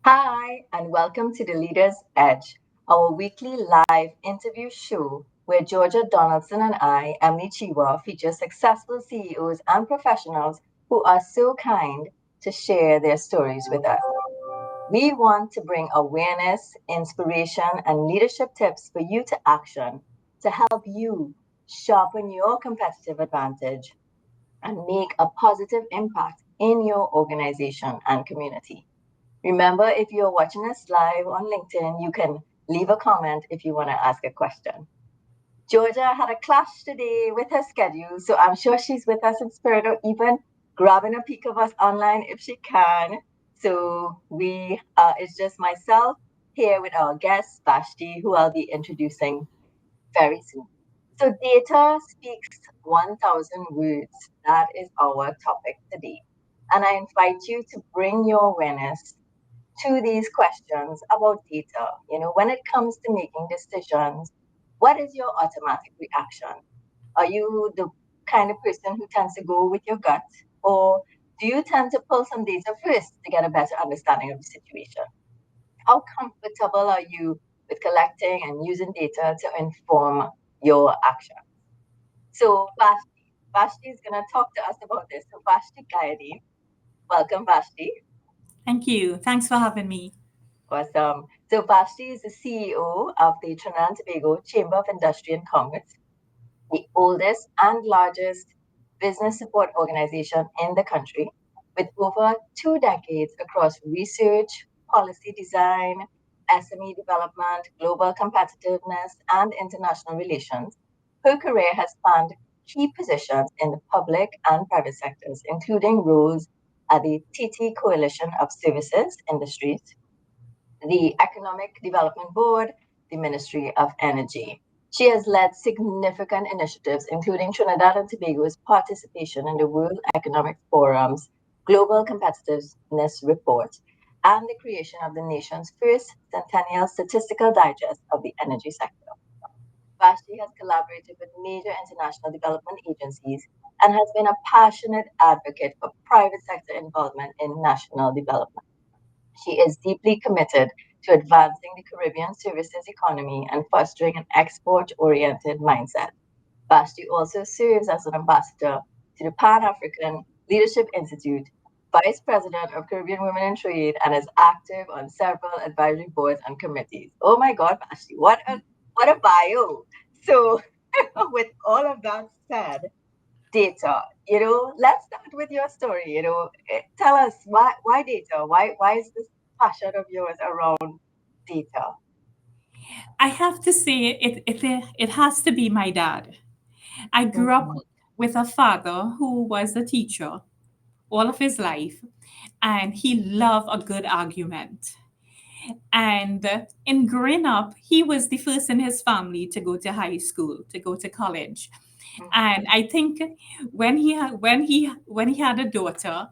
Hi, and welcome to the Leader's Edge, our weekly live interview show where Georgia Donaldson and I, Emily Chiwa, feature successful CEOs and professionals who are so kind to share their stories with us. We want to bring awareness, inspiration, and leadership tips for you to action to help you sharpen your competitive advantage and make a positive impact in your organization and community. Remember, if you're watching us live on LinkedIn, you can leave a comment if you want to ask a question. Georgia had a clash today with her schedule, so I'm sure she's with us in spirit or even grabbing a peek of us online if she can. So it's just myself here with our guest, Vashti, who I'll be introducing very soon. So data speaks 1,000 words. That is our topic today. And I invite you to bring your awareness to these questions about data. When it comes to making decisions, what is your automatic reaction? Are you the kind of person who tends to go with your gut, or do you tend to pull some data first to get a better understanding of the situation? How comfortable are you with collecting and using data to inform your action? So Vashti is going to talk to us about this. So Vashti Guyadeen, welcome Vashti. Thank you. Thanks for having me. Awesome. So Vashti is the CEO of the Trinidad and Tobago Chamber of Industry and Commerce, the oldest and largest business support organization in the country, with over 2 decades across research, policy design, SME development, global competitiveness, and international relations. Her career has spanned key positions in the public and private sectors, including roles at the TT Coalition of Services Industries, the Economic Development Board, the Ministry of Energy. She has led significant initiatives, including Trinidad and Tobago's participation in the World Economic Forum's Global Competitiveness Report and the creation of the nation's first centennial statistical digest of the energy sector. Vashti has collaborated with major international development agencies and has been a passionate advocate for private sector involvement in national development. She is deeply committed to advancing the Caribbean services economy and fostering an export oriented mindset. Vashti also serves as an ambassador to the Pan African Leadership Institute, vice president of Caribbean Women in Trade, and is active on several advisory boards and committees. Oh my God, Vashti, what a bio! So, with all of that said, data. Let's start with your story. Tell us why data? Why is this passion of yours around data? I have to say it has to be my dad. I grew up Mhm, with a father who was a teacher all of his life, and he loved a good argument. And in growing up, he was the first in his family to go to high school, to go to college. mhm, And I think when he had a daughter,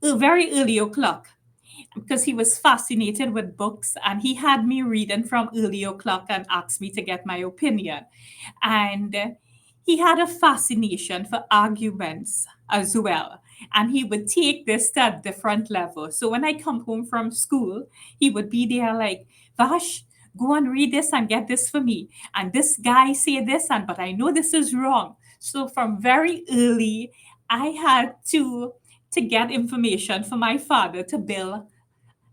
very early o'clock, because he was fascinated with books, and he had me reading from early o'clock and asked me to get my opinion. And he had a fascination for arguments as well. And he would take this to a different level. So when I come home from school, he would be there like, Vash, go and read this and get this for me. And this guy say this, and but I know this is wrong. So from very early, I had to get information for my father to build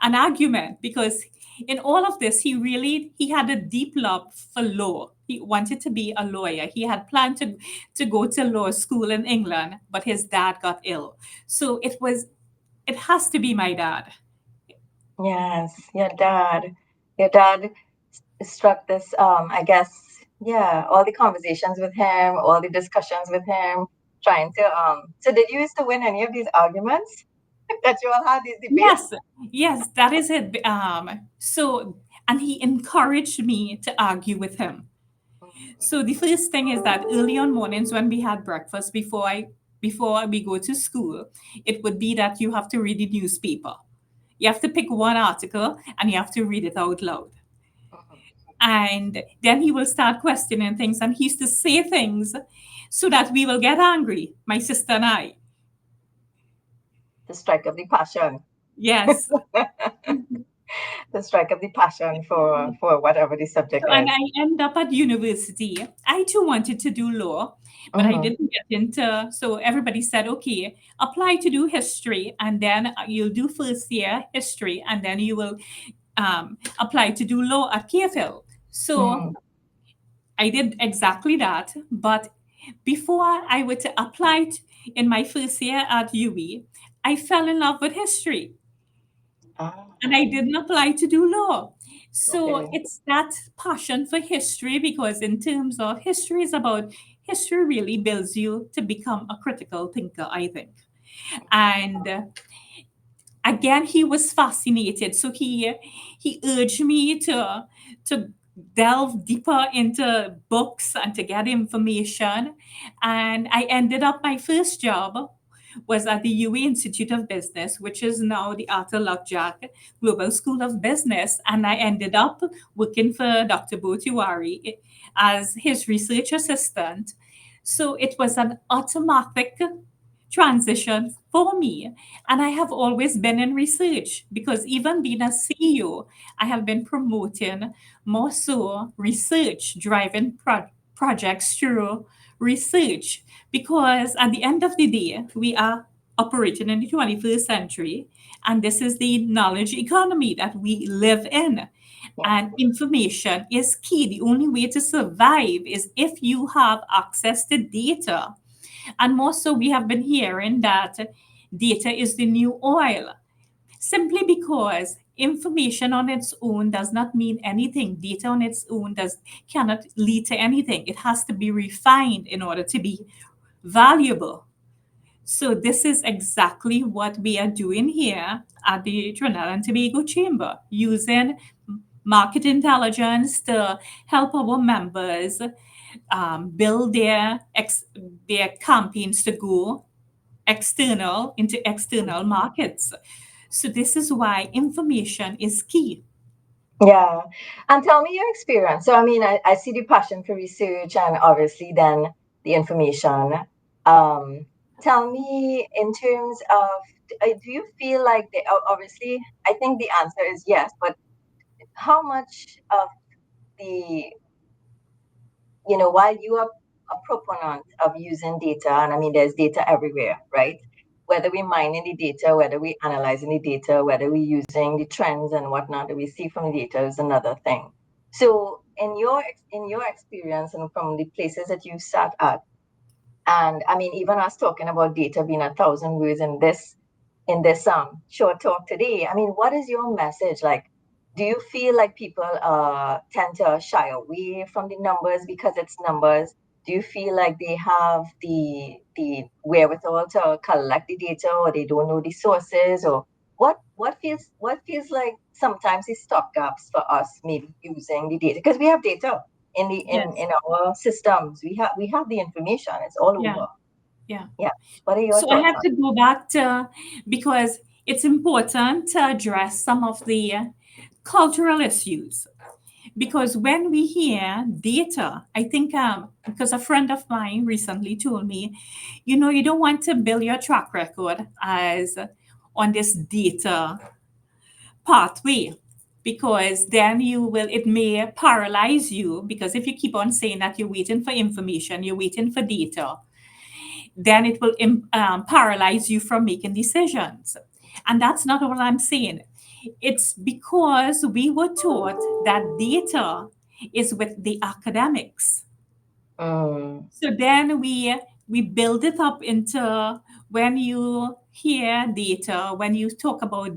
an argument, because in all of this he had a deep love for law. He wanted to be a lawyer. He had planned to go to law school in England, but his dad got ill. So it has to be my dad. yes, your dad struck this. I guess, yeah, all the conversations with him, all the discussions with him, trying to. So did you used to win any of these arguments that you all had these debates? Yes, yes, that is it. So and he encouraged me to argue with him. So the first thing is that early on mornings when we had breakfast before we go to school, it would be that you have to read the newspaper. You have to pick one article and you have to read it out loud. Mhm. And then he will start questioning things, and he used to say things so that we will get angry, my sister and I. The strike of the passion. Yes. to strike up the passion for whatever the subject So, and is. I end up at university. I too wanted to do law, but I Mm-hmm. didn't get into. So everybody said, okay, apply to do history, and then you'll do first year history, and then you will apply to do law at KFL. So Mm-hmm. I did exactly that. But before I were to apply in my first year at UWE, I fell in love with history and Ah, I didn't apply to do law. So okay. it's that passion for history because, in terms of history, is about history really builds you to become a critical thinker, I think. And again, he was fascinated. So he urged me to delve deeper into books and to get information. And I ended up my first job was at the UA Institute of Business, which is now the Arthur Lockjack Global School of Business. And I ended up working for Dr. Botiwari as his research assistant. So it was an automatic transition for me. And I have always been in research because even being a CEO, I have been promoting more so research, driving projects through research. Because at the end of the day, we are operating in the 21st century, and this is the knowledge economy that we live in. Yeah. And information is key. The only way to survive is if you have access to data. And more so, we have been hearing that data is the new oil, simply because information on its own does not mean anything. Data on its own cannot lead to anything. It has to be refined in order to be valuable. So this is exactly what we are doing here at the Trinidad and Tobago Chamber, using market intelligence to help our members build their campaigns to go external into external markets. So this is why information is key. Yeah. And tell me your experience. So, I mean, I see the passion for research and obviously then the information. Um, Tell me in terms of, do you feel like obviously, I think the answer is yes, but how much of the, while you are a proponent of using data, and I mean, there's data everywhere, right? Whether we're mining the data, whether we're analyzing the data, whether we're using the trends and whatnot that we see from the data is another thing. So, in your experience and from the places that you sat at, and I mean, even us talking about data being 1,000 words in this short talk today. I mean, what is your message? Like, do you feel like people tend to shy away from the numbers because it's numbers? Do you feel like they have the wherewithal to collect the data, or they don't know the sources, or what feels like sometimes the stop gaps for us maybe using the data because we have data in the Yes. in our systems. We have the information. It's all Yeah. over. Yeah. Yeah. What are your So I thoughts have on to go back to, because it's important to addrse some of the cultural issues. Because when we hear data, I think because a friend of mine recently told me, you don't want to build your track record as on this data pathway, because then it may paralyze you, because if you keep on saying that you're waiting for information, you're waiting for data, then it will paralyze you from making decisions. And that's not what I'm saying. It's because we were taught that data is with the academics. that? So then we build it up into, when you hear data, when you talk about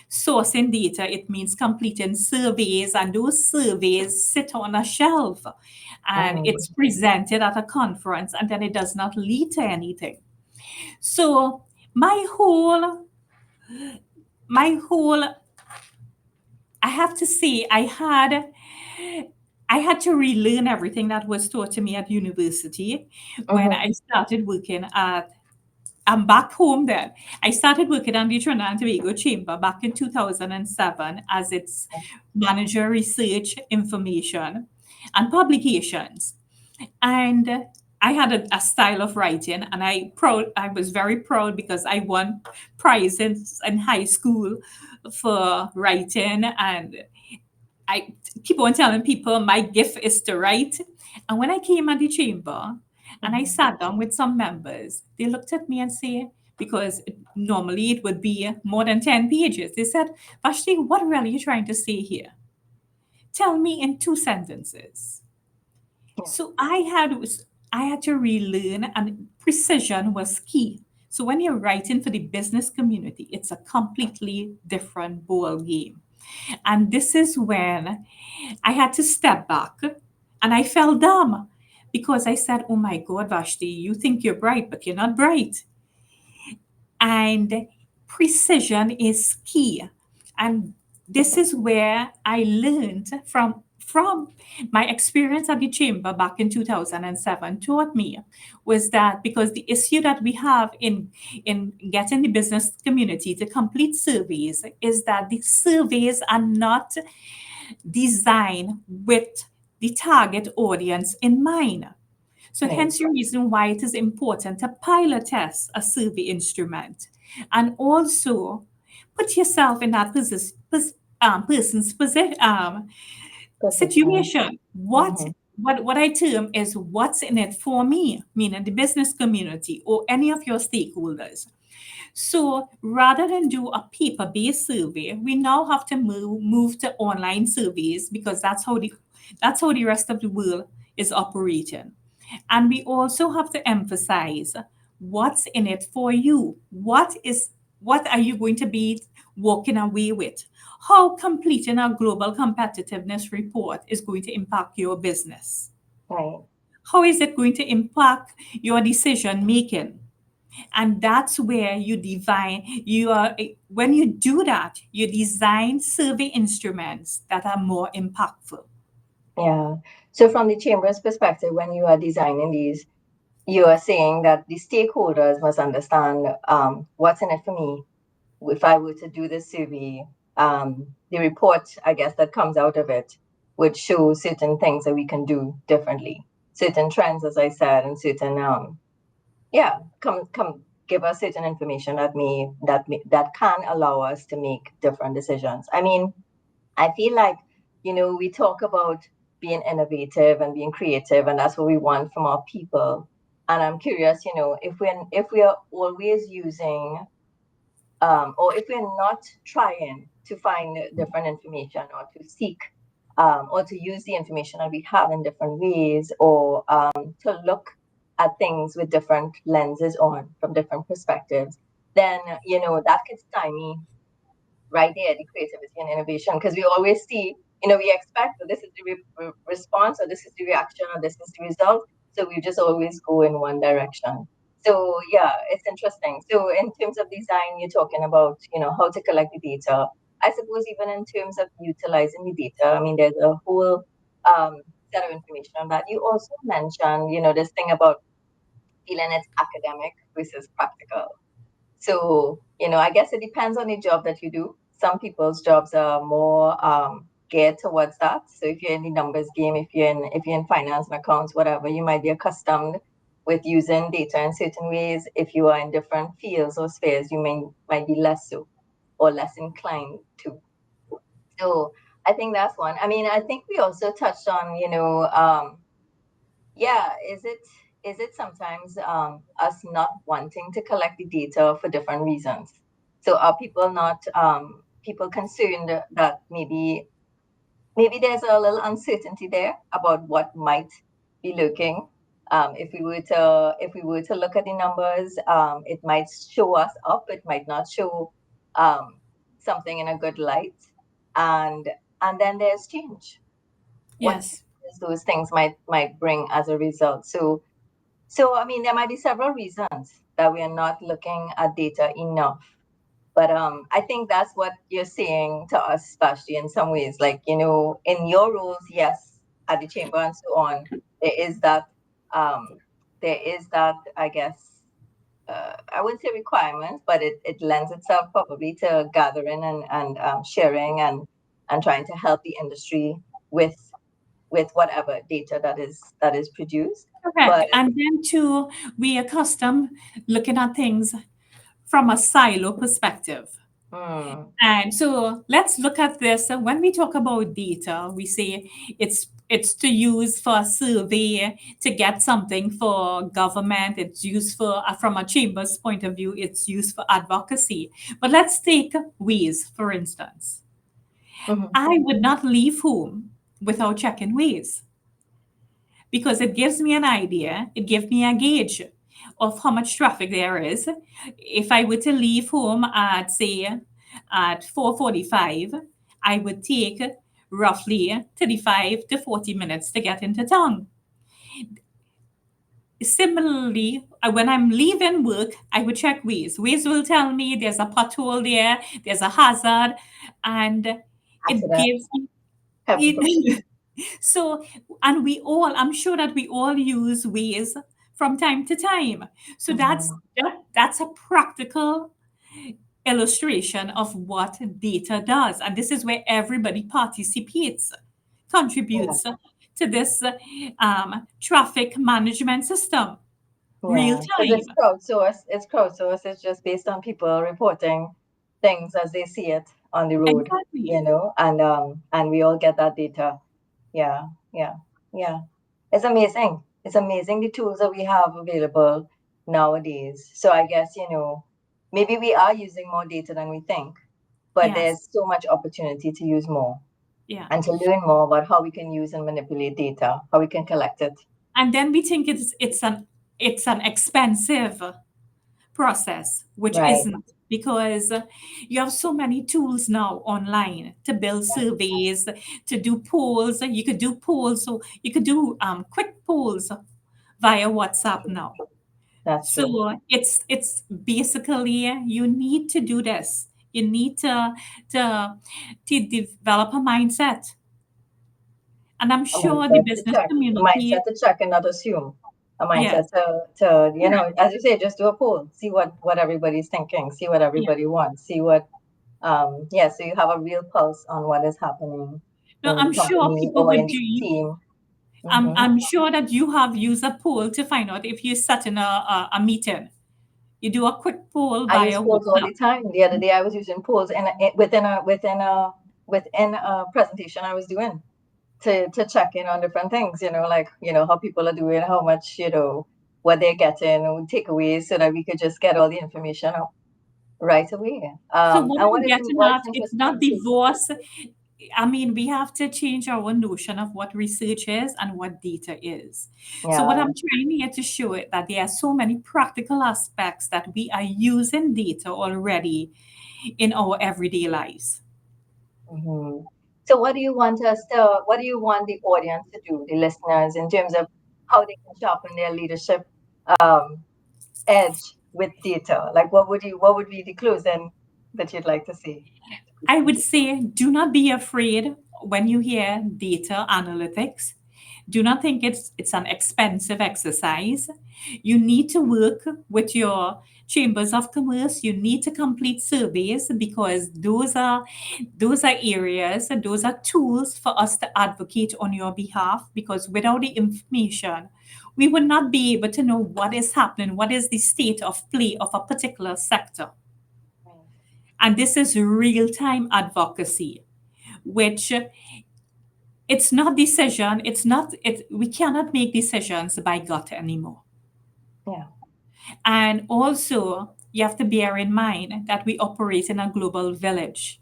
sourcing data, it means completing surveys, and those surveys sit on a shelf and Mm, it's presented at a conference, and then it does not lead to anything. So my whole my whole I have to say, I had to relearn everything that was taught to me at university when mhm, I started working at. I'm back home then. I started working on the Trinidad and Tobago Chamber back in 2007 as its manager, research, information, and publications. And I had a style of writing, and I was very proud because I won prizes in high school for writing, and I keep on telling people my gift is to write. And when I came at the chamber and I Mhm. sat down with some members, they looked at me and say, because normally it would be more than 10 pages, they said, Vashti, what really are you trying to say here? Tell me in 2 sentences. Yeah. So I had to relearn, and precision was key. So when you're writing for the business community, it's a completely different ball game. And this is when I had to step back, and I fell dumb because I said, oh my God, Vashti, you think you're bright, but you're not bright. And precision is key. And this is where I learned from my experience at the chamber back in 2007 taught me was that because the issue that we have in getting the business community to complete surveys is that the surveys are not designed with the target audience in mind. So Right. hence your reason why it is important to pilot test a survey instrument, and also put yourself in that person's Position. situation. Mm-hmm. What I term is what's in it for me, meaning the business community or any of your stakeholders. So rather than do a paper-based survey, we now have to move to online surveys because that's how the rest of the world is operating. And we also have to emphasize what's in it for you. What are you going to be walking away with? How completing a global competitiveness report is going to impact your business. Right. How is it going to impact your decision making? And that's where you define you are when you do that, you design survey instruments that are more impactful. Yeah. So from the chamber's perspective, when you are designing these, you are saying that the stakeholders must understand what's in it for me. If I were to do this survey, the report, I guess, that comes out of it would show certain things that we can do differently, certain trends, as I said, and certain yeah, come give us certain information that can allow us to make different decisions. I mean, I feel like, we talk about being innovative and being creative, and that's what we want from our people. And I'm curious, if we are always using, or if we're not trying to find different information or to seek, or to use the information that we have in different ways, or to look at things with different lenses on from different perspectives, then, that could stymie right there, the creativity and innovation, because we always see, we expect that this is the response, or this is the reaction, or this is the result. So we just always go in one direction. So yeah, it's interesting. So in terms of design, you're talking about, how to collect the data. I suppose even in terms of utilizing the data, I mean, there's a whole um, set of information on that. You also mentioned, this thing about feeling it's academic versus practical. So, I guess it depends on the job that you do. Some people's jobs are more geared towards that. So if you're in the numbers game, if you're in finance and accounts, whatever, you might be accustomed with using data in certain ways. If you are in different fields or spheres, you might be less so, or less inclined to. So I think that's one. I mean, I think we also touched on, yeah, is it sometimes us not wanting to collect the data for different reasons? So are people not people concerned that maybe there's a little uncertainty there about what might be lurking. If we were to look at the numbers, it might show us up, it might not show um, something in a good light, and and then there's change. What Yes. those things might bring as a result. So I mean, there might be several reasons that we are not looking at data enough. But I think that's what you're saying to us, especially in some ways. Like, in your roles, yes, at the chamber and so on, there is that, um, I guess, I wouldn't say requirement, but it lends itself probably to gathering and sharing and trying to help the industry with with whatever data that is produced. Correct. But And then too, we accustomed looking at things from a silo perspective. mm, And so let's look at this. When we talk about data, we say it's to use for a survey to get something for government. It's used for from a chamber's point of view. It's used for advocacy. But let's take Waze for instance. mhm, I would not leave home without checking Waze because it gives me an idea, it gives me a gauge of how much traffic there is. If I were to leave home at say at 4:45, I would take roughly 35 to 40 minutes to get into town. Similarly, when I'm leaving work, I would check Waze. Waze will tell me there's a pothole there, there's a hazard, and it accident, gives me heaven forbid. it, so, and I'm sure that we all use Waze from time to time. So Mhm, that's a practical illustration of what data does. And this is where everybody participates, yeah, contributes to this traffic management system, real yeah, because time. it's crowdsourced. It's crowdsourced. It's just based on people reporting things as they see it on the road, Exactly. and we all get that data. Yeah, yeah, yeah. It's amazing. It's amazing the tools that we have available nowadays. So I guess, maybe we are using more data than we think, but Yes. there's so much opportunity to use more Yeah. and to learn more about how we can use and manipulate data, how we can collect it. And then we think it's an expensive process, which Right. isn't, because you have so many tools now online to build surveys, to do polls. You could do polls, so you could do quick polls via WhatsApp True. now. That's true. So it's basically you need to do this. You need to to develop a mindset, and I'm A sure the mindset to business check, a community, mindset to check and not assume. A yes, mindset as you say, just do a poll, see what everybody's thinking, see what yeah. everybody wants, see what yeah, so you have a real pulse on what is happening No, in the I'm sure company people or would in do. the team. Hmm. I'm sure that you have used a poll to find out if you're sat in a meeting. You do a quick poll I use via polls all WhatsApp. the time. The other day I was using polls within a presentation I was doing to check in on different things, like how people are doing, how much, what they're getting, or takeaways, so that we could just get all the information out right away. So what And I'm getting what's at, it's not interesting too. divorce. I mean, we have to change our notion of what research is and what data is. So what Yeah. I'm trying here to show it that there are so many practical aspects that we are using data already in our everyday lives. Hmm. So what do you want the audience to do, the listeners, in terms of how they can sharpen their leadership um, edge with data? Like, what would be the closing that you'd like to see? I would say do not be afraid when you hear data analytics. Do not think it's an expensive exercise. You need to work with your chambers of commerce. You need to complete surveys because those are areas and those are tools for us to advocate on your behalf, because without the information we would not be able to know what is happening, what is the state of play of a particular sector. Right. And this is real-time advocacy, which it's not decision, it's not it we cannot make decisions by gut anymore. Yeah. And also you have to bear in mind that we operate in a global village.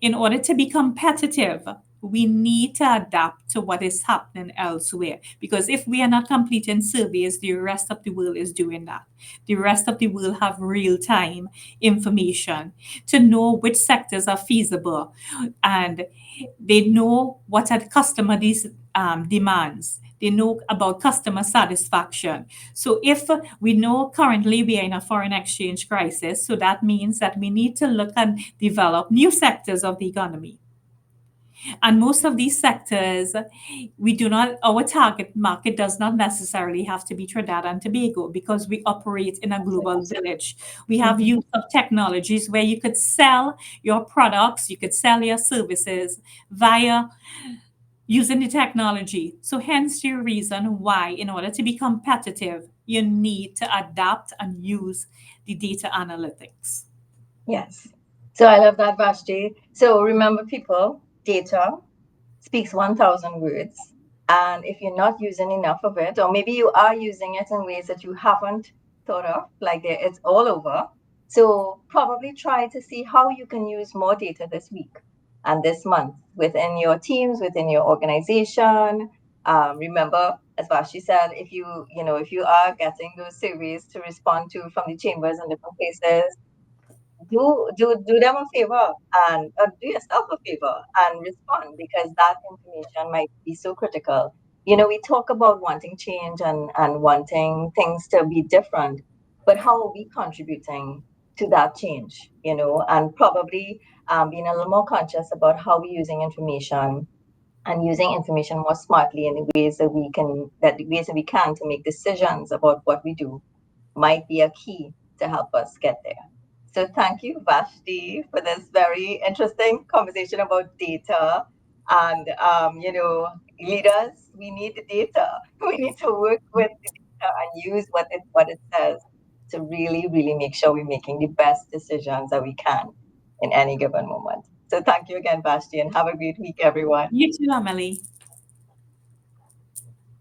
In order to be competitive, we need to adapt to what is happening elsewhere. Because if we are not completing surveys, the rest of the world is doing that. The rest of the world have real time information to know which sectors are feasible, and they know what are customer demands. They know about customer satisfaction. So if we know currently we are in a foreign exchange crisis, so that means that we need to look and develop new sectors of the economy. And most of these sectors, we do not, our target market does not necessarily have to be Trinidad and Tobago because we operate in a That's it. global village. We have Hmm. use of technologies where you could sell your products, you could sell your services via using the technology. So, hence the reason why, in order to be competitive, you need to adapt and use the data analytics. Yes. So I love that, Vashti. So remember, people, data speaks 1,000 words. And if you're not using enough of it, or maybe you are using it in ways that you haven't thought of, like it's all over. So probably try to see how you can use more data this week and this month within your teams, within your organization. Remember, as Vashi said, if you are getting those surveys to respond to from the chambers in different places, do them a favor and do yourself a favor and respond, because that information might be so critical. We talk about wanting change and wanting things to be different, but how are we contributing to that change? And probably being a little more conscious about how we're using information, and using information more smartly in the ways that we can to make decisions about what we do might be a key to help us get there. So thank you, Vashti, for this very interesting conversation about data. And leaders, we need the data. We need to work with the data and use what it says to really, really make sure we're making the best decisions that we can in any given moment. So thank you again, Vashti, and have a great week, everyone. You too, Emily.